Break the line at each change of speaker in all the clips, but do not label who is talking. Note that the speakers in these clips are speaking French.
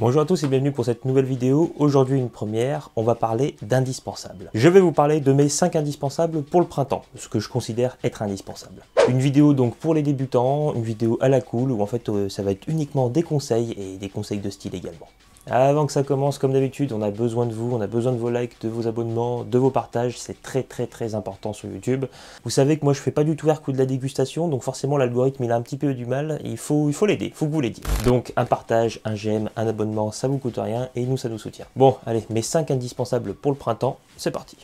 Bonjour à tous et bienvenue pour cette nouvelle vidéo. Aujourd'hui une première, on va parler d'indispensables. Je vais vous parler de mes 5 indispensables pour le printemps, ce que je considère être indispensable. Une vidéo donc pour les débutants, une vidéo à la cool où en fait ça va être uniquement des conseils et des conseils de style également. Avant que ça commence, comme d'habitude, on a besoin de vous, on a besoin de vos likes, de vos abonnements, de vos partages, c'est très important sur YouTube. Vous savez que moi je fais pas du tout coup de la dégustation, donc forcément l'algorithme il a un petit peu du mal, il faut l'aider, faut que vous l'aidiez. Donc un partage, un j'aime, un abonnement, ça vous coûte rien et nous ça nous soutient. Bon, allez, mes 5 indispensables pour le printemps, c'est parti.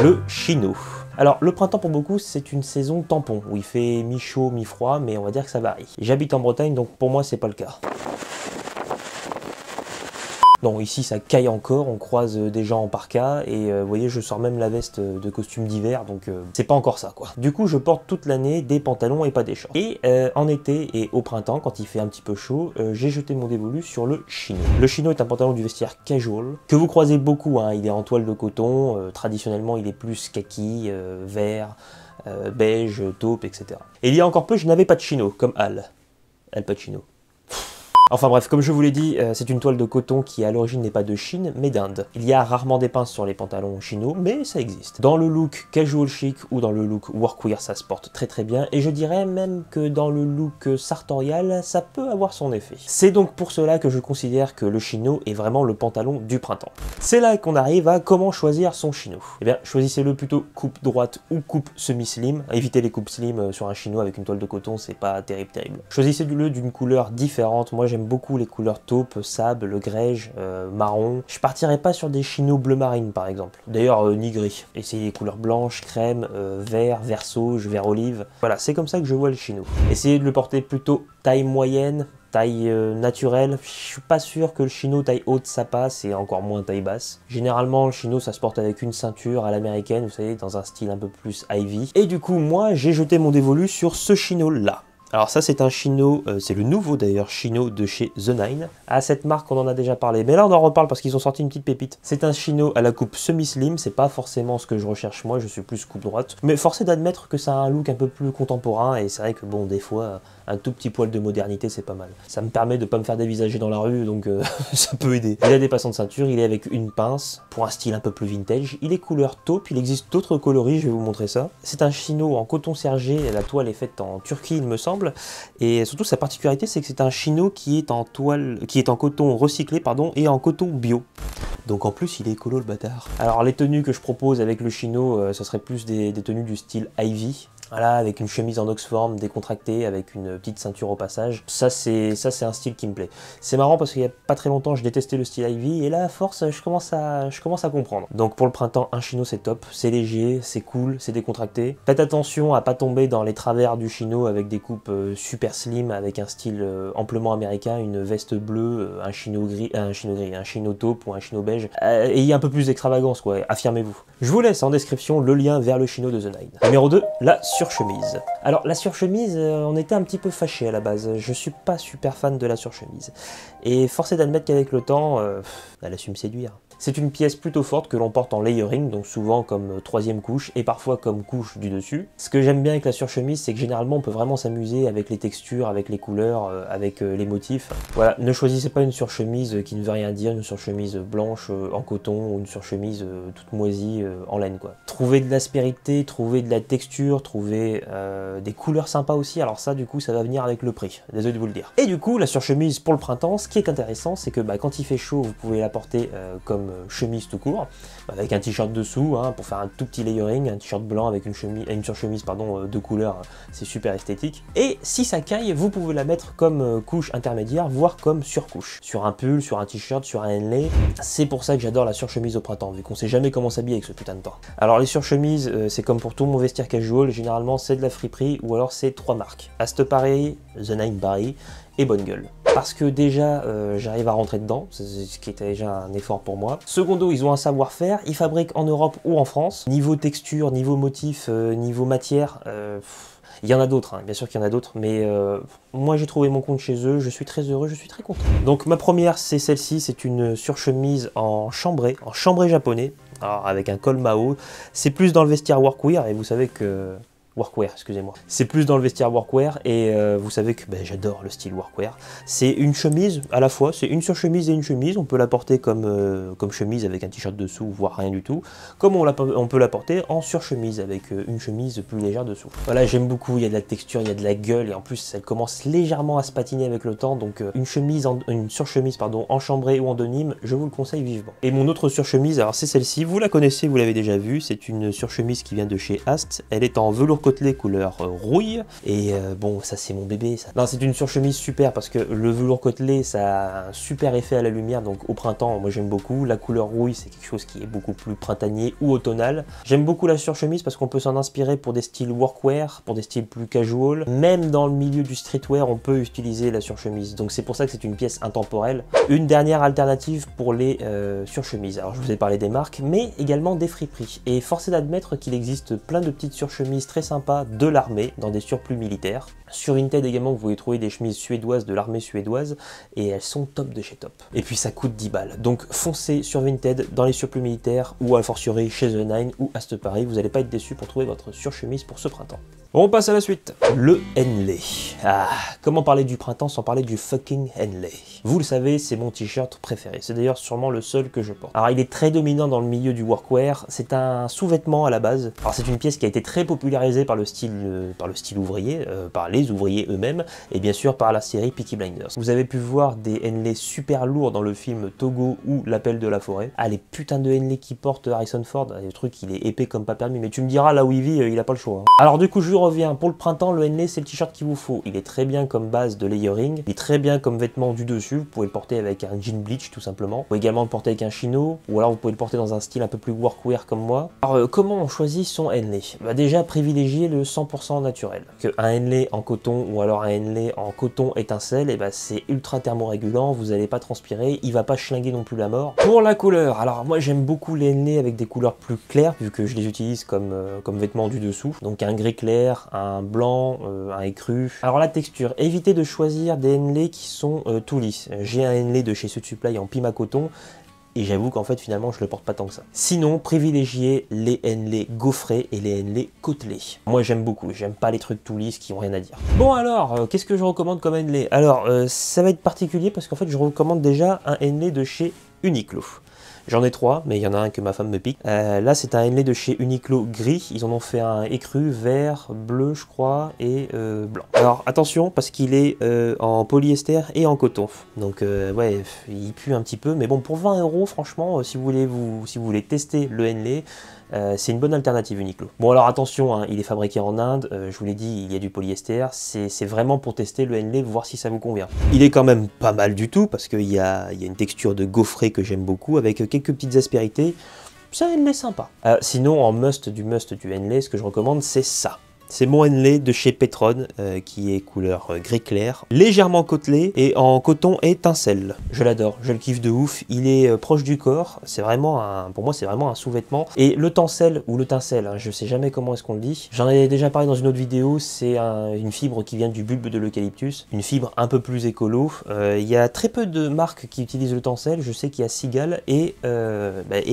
Le chino. Alors le printemps pour beaucoup c'est une saison tampon où il fait mi-chaud, mi-froid, mais on va dire que ça varie. J'habite en Bretagne donc pour moi c'est pas le cas. Non, ici ça caille encore, on croise des gens en parka et vous voyez je sors même la veste de costume d'hiver donc c'est pas encore ça quoi. Du coup je porte toute l'année des pantalons et pas des shorts. Et en été et au printemps quand il fait un petit peu chaud, j'ai jeté mon dévolu sur le chino. Le chino est un pantalon du vestiaire casual que vous croisez beaucoup, hein. Il est en toile de coton, traditionnellement il est plus kaki, vert, beige, taupe, etc. Et il y a encore peu je n'avais pas de chino comme Al Pacino. Enfin bref, comme je vous l'ai dit, c'est une toile de coton qui à l'origine n'est pas de Chine, mais d'Inde. Il y a rarement des pinces sur les pantalons chino, mais ça existe. Dans le look casual chic ou dans le look workwear, ça se porte très bien, et je dirais même que dans le look sartorial, ça peut avoir son effet. C'est donc pour cela que je considère que le chino est vraiment le pantalon du printemps. C'est là qu'on arrive à comment choisir son chino. Eh bien, choisissez-le plutôt coupe droite ou coupe semi-slim. Évitez les coupes slim sur un chino avec une toile de coton, c'est pas terrible. Choisissez-le d'une couleur différente. Moi, j'aime beaucoup les couleurs taupe, sable, grège, marron. Je partirais pas sur des chinos bleu marine par exemple. D'ailleurs ni gris. Essayez les couleurs blanches, crème, vert, vert sauge, vert olive. Voilà, c'est comme ça que je vois le chino. Essayez de le porter plutôt taille moyenne, taille naturelle. Je suis pas sûr que le chino taille haute ça passe et encore moins taille basse. Généralement le chino ça se porte avec une ceinture à l'américaine, vous savez, dans un style un peu plus Ivy. Et du coup moi j'ai jeté mon dévolu sur ce chino là. Alors ça c'est un chino, c'est le nouveau d'ailleurs chino de chez The Nine. À cette marque on en a déjà parlé, mais là on en reparle parce qu'ils ont sorti une petite pépite. C'est un chino à la coupe semi-slim, c'est pas forcément ce que je recherche moi, je suis plus coupe droite. Mais forcé d'admettre que ça a un look un peu plus contemporain et c'est vrai que bon des fois un tout petit poil de modernité c'est pas mal. Ça me permet de pas me faire dévisager dans la rue donc ça peut aider. Il a des passants de ceinture, il est avec une pince pour un style un peu plus vintage. Il est couleur taupe, il existe d'autres coloris, je vais vous montrer ça. C'est un chino en coton sergé, la toile est faite en Turquie il me semble. Et surtout sa particularité c'est que c'est un chino qui est en toile, qui est en coton recyclé pardon et en coton bio. Donc en plus il est écolo le bâtard. Alors les tenues que je propose avec le chino, ce serait plus des tenues du style Ivy. Voilà, avec une chemise en Oxform décontractée, avec une petite ceinture au passage. Ça c'est un style qui me plaît. C'est marrant parce qu'il y a pas très longtemps je détestais le style Ivy et là à force je commence à comprendre. Donc pour le printemps un chino c'est top, c'est léger, c'est cool, c'est décontracté. Faites attention à pas tomber dans les travers du chino avec des coupes super slim, avec un style amplement américain, une veste bleue, un chino taupe ou un chino beige. Ayez un peu plus d'extravagance quoi, affirmez-vous. Je vous laisse en description le lien vers le chino de The Nine. Numéro 2, la surchemise. Alors la surchemise, on était un petit peu fâchés à la base, je suis pas super fan de la surchemise. Et forcé d'admettre qu'avec le temps, elle a su me séduire. C'est une pièce plutôt forte que l'on porte en layering, donc souvent comme troisième couche et parfois comme couche du dessus. Ce que j'aime bien avec la surchemise, c'est que généralement on peut vraiment s'amuser avec les textures, avec les couleurs, avec les motifs. Voilà, ne choisissez pas une surchemise qui ne veut rien dire, une surchemise blanche en coton ou une surchemise toute moisie en laine quoi. Trouvez de l'aspérité, trouvez de la texture, trouvez des couleurs sympas aussi, alors ça du coup ça va venir avec le prix, désolé de vous le dire. Et du coup la surchemise pour le printemps, ce qui est intéressant c'est que quand il fait chaud vous pouvez la porter comme chemise tout court, avec un t-shirt dessous hein, pour faire un tout petit layering, un t-shirt blanc avec une surchemise pardon, de couleur, c'est super esthétique. Et si ça caille, vous pouvez la mettre comme couche intermédiaire, voire comme surcouche. Sur un pull, sur un t-shirt, sur un henley. C'est pour ça que j'adore la surchemise au printemps, vu qu'on sait jamais comment s'habiller avec ce putain de temps. Alors les surchemises, c'est comme pour tout mon vestiaire casual, généralement c'est de la friperie ou alors c'est 3 marques. Ast Paris, The Nine Paris et Bonne Gueule. Parce que déjà, j'arrive à rentrer dedans, ce qui était déjà un effort pour moi. Secondo, ils ont un savoir-faire, ils fabriquent en Europe ou en France. Niveau texture, niveau motif, niveau matière, il y en a d'autres, hein, bien sûr qu'il y en a d'autres, mais moi j'ai trouvé mon compte chez eux, je suis très heureux, je suis très content. Donc ma première, c'est celle-ci, c'est une surchemise en chambré japonais. alors avec un col Mao. C'est plus dans le vestiaire workwear et vous savez que... Workwear, excusez-moi. C'est plus dans le vestiaire workwear et vous savez que j'adore le style workwear. C'est une chemise à la fois, c'est une surchemise et une chemise. On peut la porter comme chemise avec un t-shirt dessous, voire rien du tout. Comme on peut la porter en surchemise avec une chemise plus légère dessous. Voilà, j'aime beaucoup, il y a de la texture, il y a de la gueule et en plus elle commence légèrement à se patiner avec le temps. Donc une surchemise pardon, en chambrée ou en denim, je vous le conseille vivement. Et mon autre surchemise, alors c'est celle-ci, vous la connaissez, vous l'avez déjà vue. C'est une surchemise qui vient de chez Ast. Elle est en velours côtelé couleur rouille et bon ça c'est mon bébé ça. Non, c'est une surchemise super parce que le velours côtelé ça a un super effet à la lumière, donc au printemps moi j'aime beaucoup. La couleur rouille c'est quelque chose qui est beaucoup plus printanier ou automnal. J'aime beaucoup la surchemise parce qu'on peut s'en inspirer pour des styles workwear, pour des styles plus casual. Même dans le milieu du streetwear on peut utiliser la surchemise, donc c'est pour ça que c'est une pièce intemporelle. Une dernière alternative pour les surchemises, alors je vous ai parlé des marques mais également des friperies, et force est d'admettre qu'il existe plein de petites surchemises très sympas de l'armée dans des surplus militaires. Sur Vinted également, vous pouvez trouver des chemises suédoises de l'armée suédoise et elles sont top de chez top. Et puis ça coûte 10 balles. Donc foncez sur Vinted dans les surplus militaires ou à fortiori chez The Nine ou Ast Paris. Vous n'allez pas être déçus pour trouver votre surchemise pour ce printemps. On passe à la suite. Le Henley. Ah, comment parler du printemps sans parler du fucking Henley? Vous le savez, c'est mon t-shirt préféré. C'est d'ailleurs sûrement le seul que je porte. Alors il est très dominant dans le milieu du workwear. C'est un sous-vêtement à la base. Alors c'est une pièce qui a été très popularisée par le style ouvrier, par les ouvriers eux-mêmes, et bien sûr par la série Peaky Blinders. Vous avez pu voir des Henley super lourds dans le film Togo ou L'Appel de la Forêt. Ah, les putains de Henley qui porte Harrison Ford, le truc il est épais comme pas permis, mais tu me diras là où il vit, il a pas le choix. Hein. Alors du coup je reviens, pour le printemps le Henley c'est le t-shirt qu'il vous faut. Il est très bien comme base de layering, il est très bien comme vêtement du dessus, vous pouvez le porter avec un jean bleach tout simplement. Vous pouvez également le porter avec un chino, ou alors vous pouvez le porter dans un style un peu plus workwear comme moi. Alors comment on choisit son Henley? Déjà privilégier le 100% naturel. Que un Henley en coton ou alors un Henley en coton étincelle, et c'est ultra thermorégulant, vous n'allez pas transpirer, il va pas schlinguer non plus la mort. Pour la couleur, alors moi j'aime beaucoup les Henley avec des couleurs plus claires, vu que je les utilise comme vêtements du dessous. Donc un gris clair, un blanc, un écru. Alors la texture, évitez de choisir des Henley qui sont tout lisses. J'ai un Henley de chez Sud Supply en Pima coton, et j'avoue qu'en fait finalement je le porte pas tant que ça. Sinon privilégiez les Henley gaufrés et les Henley côtelés. Moi j'aime beaucoup, j'aime pas les trucs tout lisses qui ont rien à dire. Bon alors, qu'est-ce que je recommande comme Henley? Alors ça va être particulier parce qu'en fait je recommande déjà un Henley de chez Uniqlo. J'en ai 3, mais il y en a un que ma femme me pique. Là, c'est un Henley de chez Uniqlo gris. Ils en ont fait un écru, vert, bleu, je crois, et blanc. Alors, attention, parce qu'il est en polyester et en coton. Donc, ouais, il pue un petit peu. Mais bon, pour 20 €, franchement, si vous voulez tester le Henley, c'est une bonne alternative Uniqlo. Bon alors attention, hein, il est fabriqué en Inde, je vous l'ai dit, il y a du polyester, c'est vraiment pour tester le Henley, voir si ça vous convient. Il est quand même pas mal du tout, parce qu'il y a une texture de gaufré que j'aime beaucoup, avec quelques petites aspérités, c'est un Henley sympa. Sinon, en must du Henley, ce que je recommande, c'est ça. C'est mon Henley de chez Petron, qui est couleur gris clair, légèrement côtelé et en coton étincelle. Je l'adore, je le kiffe de ouf, il est proche du corps, c'est vraiment pour moi c'est vraiment un sous-vêtement. Et le tencel, ou le tincelle, hein, je sais jamais comment est-ce qu'on le dit, j'en ai déjà parlé dans une autre vidéo, c'est une fibre qui vient du bulbe de l'eucalyptus, une fibre un peu plus écolo. Il y a très peu de marques qui utilisent le tencel, je sais qu'il y a Seagal et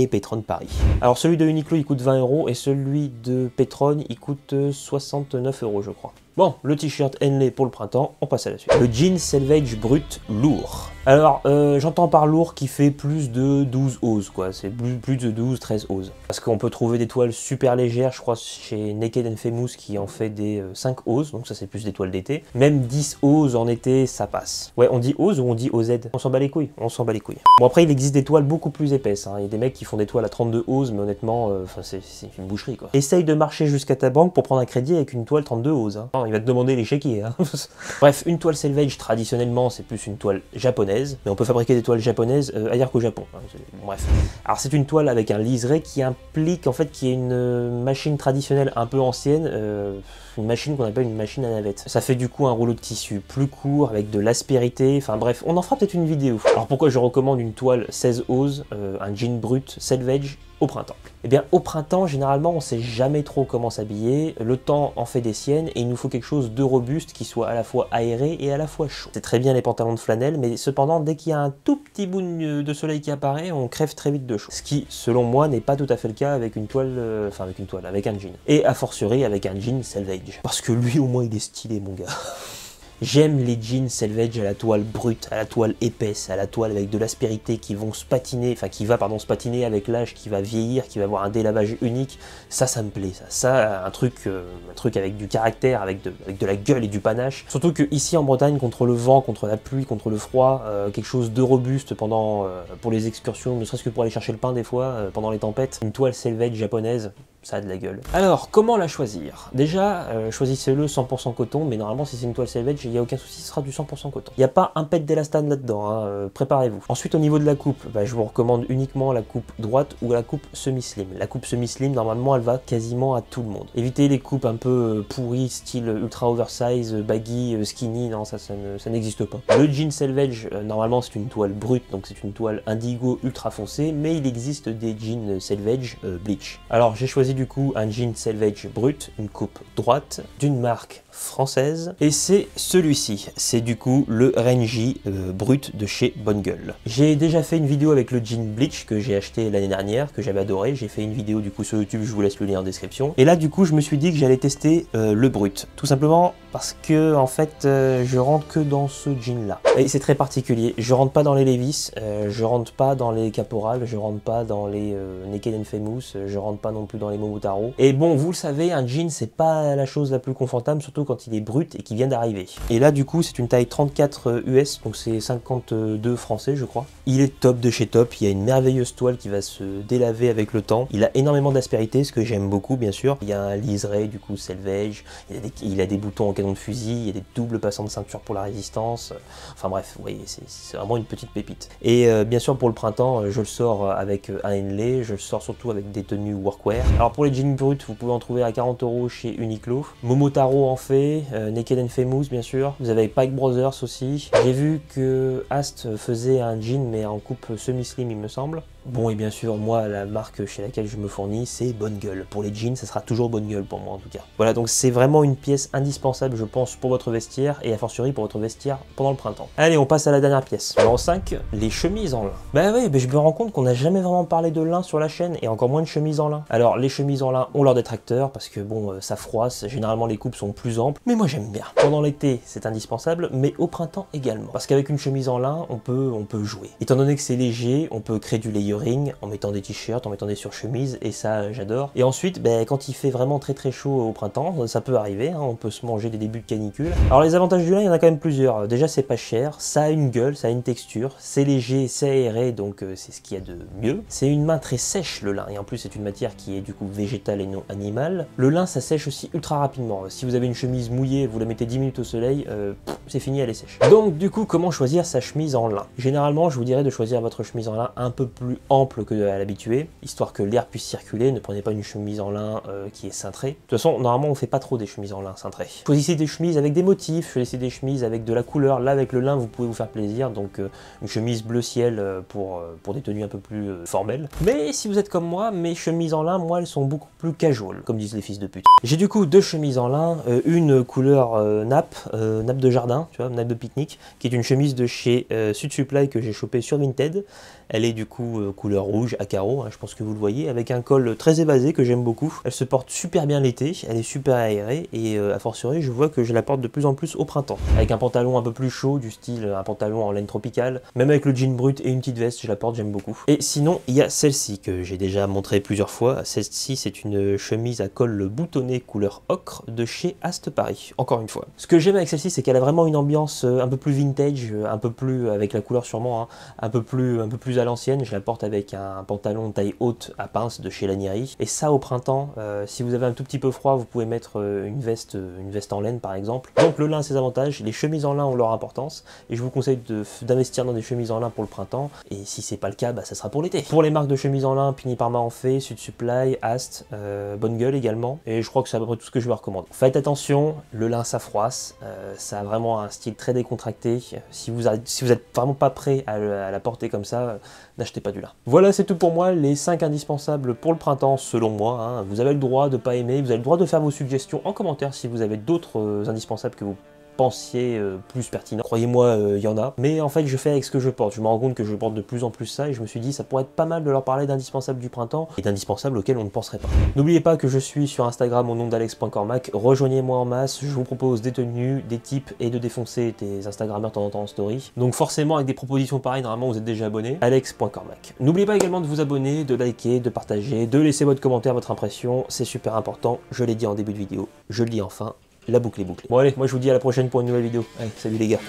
Petron Paris. Alors celui de Uniqlo il coûte 20 € et celui de Petron il coûte 69 € je crois. Bon, le t-shirt Henley pour le printemps, on passe à la suite. Le jean Selvage brut lourd. Alors, j'entends par lourd qui fait plus de 12 oses, quoi. C'est plus de 12-13 oses. Parce qu'on peut trouver des toiles super légères, je crois, chez Naked and Famous qui en fait des 5 oses, donc ça c'est plus des toiles d'été. Même 10 oses en été, ça passe. Ouais, on dit ose ou on dit OZ? On s'en bat les couilles, on s'en bat les couilles. Bon, après, il existe des toiles beaucoup plus épaisses, hein. Il y a des mecs qui font des toiles à 32 oses, mais honnêtement, c'est une boucherie, quoi. Essaye de marcher jusqu'à ta banque pour prendre un crédit avec une toile 32 oses, hein. Non, il va te demander les chéquiers, hein. Bref, une toile Selvage, traditionnellement, c'est plus une toile japonaise, mais on peut fabriquer des toiles japonaises ailleurs qu'au Japon. Bref. Alors c'est une toile avec un liseré qui implique en fait qu'il y a une machine traditionnelle un peu ancienne, une machine qu'on appelle une machine à navette. Ça fait du coup un rouleau de tissu plus court avec de l'aspérité, enfin bref, on en fera peut-être une vidéo. Alors pourquoi je recommande une toile 16 oses, un jean brut Selvage? au printemps? Eh bien, au printemps, généralement, on sait jamais trop comment s'habiller, le temps en fait des siennes, et il nous faut quelque chose de robuste qui soit à la fois aéré et à la fois chaud. C'est très bien les pantalons de flanelle, mais cependant, dès qu'il y a un tout petit bout de soleil qui apparaît, on crève très vite de chaud. Ce qui, selon moi, n'est pas tout à fait le cas avec une toile, avec un jean. Et a fortiori avec un jean Selvage. Parce que lui, au moins, il est stylé, mon gars. J'aime les jeans Selvage à la toile brute, à la toile épaisse, à la toile avec de l'aspérité qui vont se patiner, enfin qui va se patiner avec l'âge, qui va vieillir, qui va avoir un délavage unique. Ça me plaît, ça un truc avec du caractère, avec de la gueule et du panache. Surtout que ici en Bretagne, contre le vent, contre la pluie, contre le froid, quelque chose de robuste pour les excursions, ne serait-ce que pour aller chercher le pain des fois, pendant les tempêtes. Une toile Selvage japonaise, ça a de la gueule. Alors, comment la choisir? Déjà, choisissez-le 100% coton, mais normalement, si c'est une toile Selvage, il n'y a aucun souci, ce sera du 100% coton. Il n'y a pas un pet d'élastane là-dedans, hein, préparez-vous. Ensuite, au niveau de la coupe, je vous recommande uniquement la coupe droite ou la coupe semi-slim. La coupe semi-slim, normalement, elle va quasiment à tout le monde. Évitez les coupes un peu pourries, style ultra oversize, baggy, skinny, non, ça n'existe pas. Le jean Selvage, normalement, c'est une toile brute, donc c'est une toile indigo ultra foncée, mais il existe des jeans Selvage bleach. Alors, j'ai choisi du coup un jean Selvage brut, une coupe droite, d'une marque française, et c'est celui-ci, c'est du coup le Renji brut de chez Bonne Gueule. J'ai déjà fait une vidéo avec le jean bleach que j'ai acheté l'année dernière, que j'avais adoré, j'ai fait une vidéo du coup sur YouTube, je vous laisse le lien en description, et là du coup je me suis dit que j'allais tester le brut, tout simplement parce que en fait je rentre que dans ce jean là, et c'est très particulier, je rentre pas dans les Levi's, je rentre pas dans les Caporal, je rentre pas dans les Naked and Famous, je rentre pas non plus dans les Momotaro, et bon vous le savez, un jean c'est pas la chose la plus confortable, surtout quand il est brut et qu'il vient d'arriver. Et là du coup c'est une taille 34 US, donc c'est 52 français je crois. Il est top de chez top, il y a une merveilleuse toile qui va se délaver avec le temps. Il a énormément d'aspérité, ce que j'aime beaucoup bien sûr. Il y a un liseré du coup Selvage, il a des boutons en canon de fusil, il y a des doubles passants de ceinture pour la résistance. Enfin bref, vous voyez, c'est vraiment une petite pépite. Et bien sûr pour le printemps, je le sors avec un Henley, je le sors surtout avec des tenues workwear. Alors pour les jeans bruts, vous pouvez en trouver à 40 € chez Uniqlo. Momotaro en fait, Naked and Famous bien sûr, vous avez Pike Brothers aussi. J'ai vu que Ast faisait un jean mais en coupe semi-slim il me semble. Bon et bien sûr moi la marque chez laquelle je me fournis c'est Bonne Gueule. Pour les jeans ça sera toujours Bonne Gueule pour moi en tout cas. Voilà donc c'est vraiment une pièce indispensable je pense pour votre vestiaire et a fortiori pour votre vestiaire pendant le printemps. Allez on passe à la dernière pièce. Numéro 5, les chemises en lin. Bah oui, je me rends compte qu'on n'a jamais vraiment parlé de lin sur la chaîne et encore moins de chemises en lin. Alors les chemises en lin ont leur détracteur parce que bon ça froisse, généralement les coupes sont plus amples, mais moi j'aime bien. Pendant l'été c'est indispensable mais au printemps également. Parce qu'avec une chemise en lin on peut jouer. Étant donné que c'est léger, on peut créer du layering en mettant des t-shirts, en mettant des surchemises et ça j'adore. Et ensuite quand il fait vraiment très chaud au printemps, ça peut arriver, hein, on peut se manger des débuts de canicule. Alors les avantages du lin il y en a quand même plusieurs. Déjà c'est pas cher, ça a une gueule, ça a une texture, c'est léger, c'est aéré donc c'est ce qu'il y a de mieux. C'est une main très sèche le lin et en plus c'est une matière qui est du coup végétale et non animale. Le lin ça sèche aussi ultra rapidement. Si vous avez une chemise mouillée, vous la mettez 10 minutes au soleil, c'est fini, elle est sèche. Donc du coup comment choisir sa chemise en lin? Généralement je vous dirais de choisir votre chemise en lin un peu plus ample que à l'habitué, histoire que l'air puisse circuler. Ne prenez pas une chemise en lin qui est cintrée. De toute façon normalement on fait pas trop des chemises en lin cintrées. Choisissez des chemises avec des motifs, choisissez des chemises avec de la couleur. Là avec le lin vous pouvez vous faire plaisir, donc une chemise bleu ciel pour des tenues un peu plus formelles. Mais si vous êtes comme moi, mes chemises en lin, moi elles sont beaucoup plus casual, comme disent les fils de pute. J'ai du coup deux chemises en lin, une couleur nappe de jardin, tu vois, nappe de pique-nique, qui est une chemise de chez Sud Supply que j'ai chopée sur Vinted. Elle est du coup couleur rouge à carreaux, hein, je pense que vous le voyez, avec un col très évasé que j'aime beaucoup. Elle se porte super bien l'été, elle est super aérée et a fortiori je vois que je la porte de plus en plus au printemps. Avec un pantalon un peu plus chaud, du style un pantalon en laine tropicale, même avec le jean brut et une petite veste, je la porte, j'aime beaucoup. Et sinon il y a celle-ci que j'ai déjà montré plusieurs fois. Celle-ci c'est une chemise à col boutonné couleur ocre de chez Ast Paris, encore une fois. Ce que j'aime avec celle-ci c'est qu'elle a vraiment une ambiance un peu plus vintage, un peu plus avec la couleur sûrement, hein, un peu plus à l'ancienne. Je la porte avec un pantalon taille haute à pince de chez Lanieri. Et ça au printemps, si vous avez un tout petit peu froid, vous pouvez mettre une veste en laine par exemple. Donc le lin a ses avantages, les chemises en lin ont leur importance et je vous conseille d'investir dans des chemises en lin pour le printemps. Et si c'est pas le cas, ça sera pour l'été. Pour les marques de chemises en lin, Pini Parma en fait, Sud Supply, Ast, Bonne Gueule également. Et je crois que c'est à peu près tout ce que je vous recommande. Faites attention, le lin ça froisse, ça a vraiment un style très décontracté. Si vous êtes vraiment pas prêt à la porter comme ça, n'achetez pas du lin. Voilà. Voilà, c'est tout pour moi, les 5 indispensables pour le printemps selon moi. Hein. Vous avez le droit de pas aimer, vous avez le droit de faire vos suggestions en commentaire si vous avez d'autres indispensables que vous pensiez plus pertinent. Croyez-moi, il y en a. Mais en fait, je fais avec ce que je porte. Je me rends compte que je porte de plus en plus ça et je me suis dit, ça pourrait être pas mal de leur parler d'indispensables du printemps et d'indispensables auxquels on ne penserait pas. N'oubliez pas que je suis sur Instagram au nom d'alex.cormac. Rejoignez-moi en masse. Je vous propose des tenues, des tips et de défoncer des Instagrammeurs de temps en temps en story. Donc forcément, avec des propositions pareilles, normalement, vous êtes déjà abonné. alex.cormac. N'oubliez pas également de vous abonner, de liker, de partager, de laisser votre commentaire, votre impression. C'est super important. Je l'ai dit en début de vidéo. Je le dis enfin. La boucle est bouclée. Bon allez, moi je vous dis à la prochaine pour une nouvelle vidéo. Allez, salut les gars.